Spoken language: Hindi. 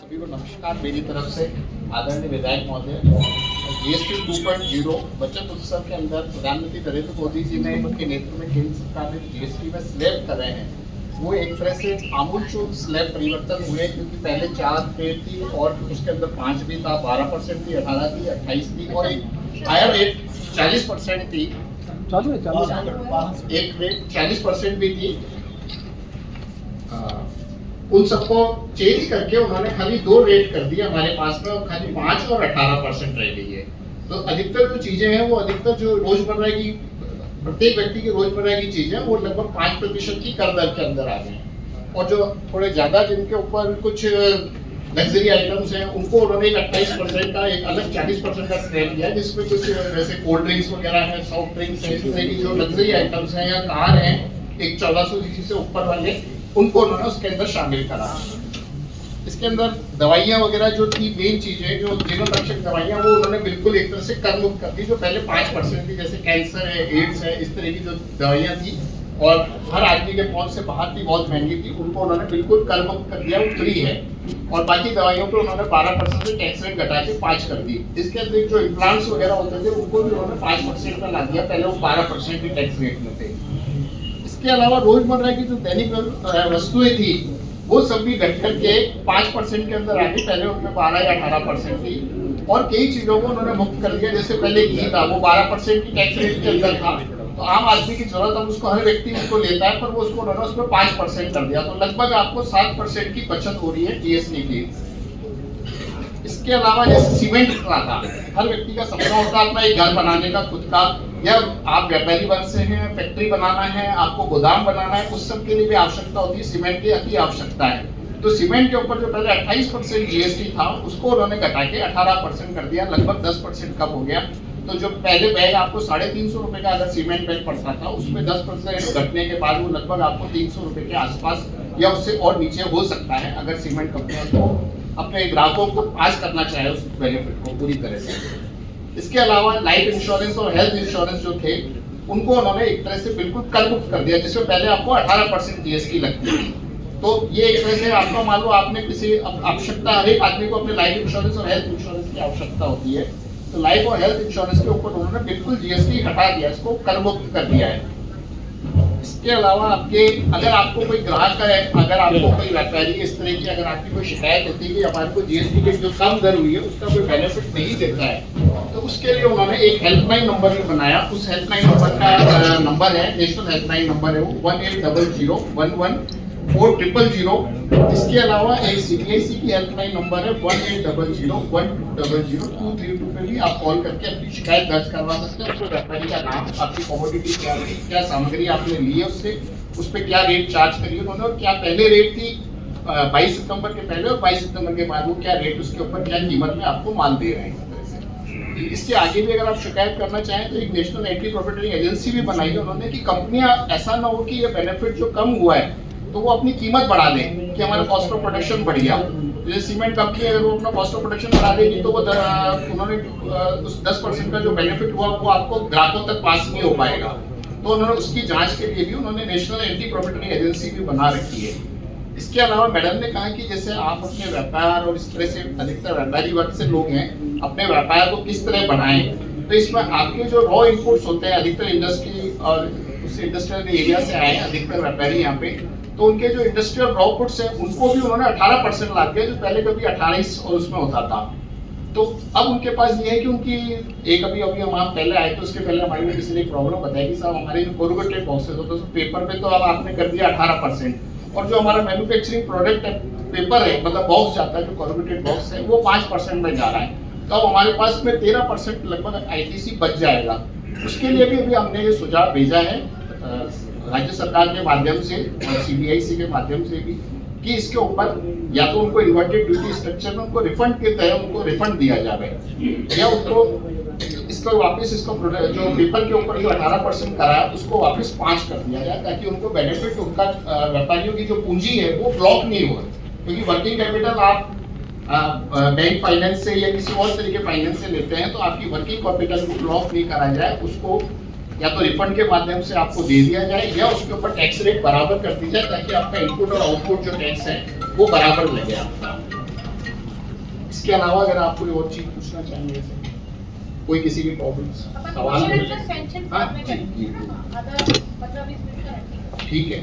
सभी को नमस्कार मेरी तरफ से। आदरणीय विधायक महोदय, जीएसटी 2.0 बचत उत्सव के अंदर प्रधानमंत्री नरेंद्र मोदी जी ने उनके नेतृत्व में केंद्र सरकार ने जीएसटी में स्लैब कर रहे हैं, वो एक तरह से आमूलचूल स्लैब परिवर्तन हुए, क्योंकि पहले 4 रेट थी और उसके अंदर 5 भी था, 12% थी, 18 थी, 28 थी और एक हायर रेट 40% थी, एक रेट 40% भी थी। उन सबको चेंज करके उन्होंने खाली 2 रेट कर दिए हमारे पास में, और खाली 5 और 18% रह गई है। तो अधिकतर जो चीजें हैं वो अधिकतर जो रोजमर्रा की प्रत्येक व्यक्ति की रोजमर्रा की चीजें वो लगभग 5% की कर दर के अंदर आ गए हैं। और जो थोड़े ज्यादा जिनके ऊपर कुछ लग्जरी आइटम्स हैं उनको उन्होंने 28% का एक अलग 40% का स्लैब दिया, जिसमें कुछ जैसे कोल्ड ड्रिंक्स वगैरह है, सॉफ्ट ड्रिंक्स है, इस तरह की जो लग्जरी आइटम्स हैं या कार हैं एक 1400 सीसी से ऊपर वाले, उनको उन्होंने उसके अंदर शामिल करा। इसके अंदर दवाइयाँ वगैरह जो थी मेन चीजें, जो जीवन रक्षक दवाइयाँ, वो उन्होंने बिल्कुल एक तरह से कर मुक्त कर दी। जो पहले 5% थी, जैसे कैंसर है, एड्स है, इस तरह की जो दवाइयाँ थी और हर आदमी के पहुंच से बाहर थी, बहुत महंगी थी, उनको उन्होंने बिल्कुल कर मुक्त कर दिया, वो फ्री है। और बाकी दवाइयों पर उन्होंने 12% से टैक्स रेट घटा के 5 कर दी। इसके अंदर जो इम्प्लांट्स वगैरह होते थे उनको भी उन्होंने 5% का ला दिया, पहले वो 12% की टैक्स रेट में थे। इसके अलावा रोजमर्रा की जो दैनिक वस्तुएं थी वो सब भी घट करके 5% के अंदर आ गई, पहले उनमें 12 या 18% थी। और कई चीजों को उन्होंने मुक्त कर दिया, जैसे पहले घी था वो 12% की टैक्स रेट के अंदर था, तो आम आदमी की जरूरत अब उसको हर व्यक्ति उसको लेता है, पर वो उसको उन्होंने उसमें 5% कर दिया, तो लगभग आपको 7% की बचत हो रही है जीएसटी की। इसके अलावा जैसे सीमेंट का था, हर व्यक्ति का सपना होता है अपना एक घर बनाने का खुद का, या आप व्यापारी वर्ग से हैं, फैक्ट्री बनाना है, आपको गोदाम बनाना है, उस सब के लिए भी आवश्यकता होती है, सीमेंट की अति आवश्यकता है। तो सीमेंट के ऊपर जो पहले 28% जीएसटी था उसको उन्होंने घटा के 18% कर दिया, लगभग 10% कम हो गया। तो जो पहले बैग आपको 350 रुपए का अगर सीमेंट बैग पड़ता था, उसमें 10% घटने के बाद वो लगभग आपको 300 रुपए के आसपास या उससे और नीचे हो सकता है, अगर सीमेंट कंपनियां को अपने ग्राहकों को पास करना चाहे उस बेनिफिट को पूरी तरह से। इसके अलावा लाइफ इंश्योरेंस और हेल्थ इंश्योरेंस जो थे उनको उन्होंने एक तरह से बिल्कुल कर मुक्त कर दिया, जिसमें पहले आपको 18% जीएसटी लगती थी। तो ये एक तरह से आपको मान लो आपने किसी आवश्यकता, हर एक आदमी को अपने लाइफ इंश्योरेंस और हेल्थ इंश्योरेंस की आवश्यकता होती है, तो लाइफ और हेल्थ इंश्योरेंस के ऊपर उन्होंने बिल्कुल जीएसटी हटा दिया, इसको कर मुक्त कर दिया है। इसके अलावा आपके अगर आपको कोई ग्राहक है, अगर आपको कोई व्यापारी इस तरह की अगर आपकी कोई शिकायत होती है कि हमारे को जीएसटी की जो कम दर हुई है उसका कोई बेनिफिट नहीं देता है, तो उसके लिए उन्होंने एक हेल्पलाइन नंबर भी बनाया। उस हेल्पलाइन नंबर का नंबर है, नेशनल हेल्पलाइन नंबर है वो 1800114000। इसके अलावा एक सीबीआईसी की हेल्पलाइन नंबर है 1800120232 पे भी आप कॉल करके अपनी शिकायत दर्ज करवा सकते हैं। उसमें व्यापारी का नाम, आपकी कमोडिटी क्या थी, क्या सामग्री आपने ली है उससे, उस पर क्या रेट चार्ज करी उन्होंने, और क्या पहले रेट थी 22 सितंबर के पहले और 22 सितंबर के बाद वो क्या रेट उसके ऊपर क्या कीमत में आपको माल दे रहे हैं। इसके आगे भी अगर आप शिकायत करना चाहें तो एक नेशनल एंटी प्रॉफिटरिंग एजेंसी भी बनाई है उन्होंने, कि कंपनियां ऐसा ना हो कि ये बेनिफिट जो कम हुआ है तो वो अपनी कीमत बढ़ा दें कि हमारा कॉस्ट ऑफ प्रोडक्शन बढ़ गया। जैसे सीमेंट कंपनी अगर वो अपना कॉस्ट ऑफ प्रोडक्शन बढ़ा देगी तो वो उन्होंने उस 10% का जो बेनिफिट हुआ वो आपको ग्राहकों तक पास नहीं हो पाएगा। तो उन्होंने उसकी जांच के लिए भी उन्होंने नेशनल एंटी प्रॉफिटरिंग एजेंसी भी बना रखी है। इसके अलावा मैडम ने कहा कि जैसे आप अपने व्यापार और इस तरह से अधिकतर व्यापारी वर्ग से लोग हैं, अपने व्यापार को किस तरह बढ़ाएं, तो इसमें आपके जो रॉ इनपुट्स होते हैं, अधिकतर इंडस्ट्री और उस इंडस्ट्रियल एरिया से आए हैं अधिकतर व्यापारी यहाँ पे, तो उनके जो इंडस्ट्रियल रॉ इनपुट्स हैं उनको भी उन्होंने 18% ला दिया, जो पहले कभी 28 और उसमें होता था। तो अब उनके पास ये है कि उनकी एक अभी हम पहले आए तो उसके पहले हमारे किसी ने एक प्रॉब्लम बताई कि साहब हमारे जो कोरुगेटेड बॉक्सेस होते हैं पेपर पे तो अब आपने कर दिया 18%, और जो हमारा मैन्युफैक्चरिंग प्रोडक्ट है पेपर है, मतलब बॉक्स जाता है जो कोरुगेटेड बॉक्स है वो 5% में जा रहा है, तो अब हमारे पास में 13% लगभग आईटीसी बच जाएगा। उसके लिए भी अभी हमने ये सुझाव भेजा है राज्य सरकार के माध्यम से और सीबीआईसी के माध्यम से भी, कि इसके ऊपर या तो उनको इन्वर्टेड ड्यूटी स्ट्रक्चर में उनको रिफंड के तहत उनको रिफंड दिया जाए, या उनको इसको वापस इसको जो पेपर के ऊपर जो 18% कराया उसको वापस 5 कर दिया जाए, ताकि उनको बेनिफिट उनका व्यापारियों की जो पूंजी है वो ब्लॉक नहीं हो। क्योंकि वर्किंग कैपिटल आप बैंक फाइनेंस से या किसी और तरीके फाइनेंस से लेते हैं, तो आपकी वर्किंग कैपिटल को ब्लॉक नहीं करा जाए, उसको या तो रिफंड के माध्यम से आपको दे दिया जाए या उसके ऊपर टैक्स रेट बराबर कर दी जाए, ताकि आपका इनपुट और आउटपुट जो टैक्स है वो बराबर लगे आपका। इसके अलावा अगर आप कोई और चीज पूछना चाहेंगे सर, कोई किसी की प्रॉब्लम्स सवाल है? हाँ, जी, ठीक है।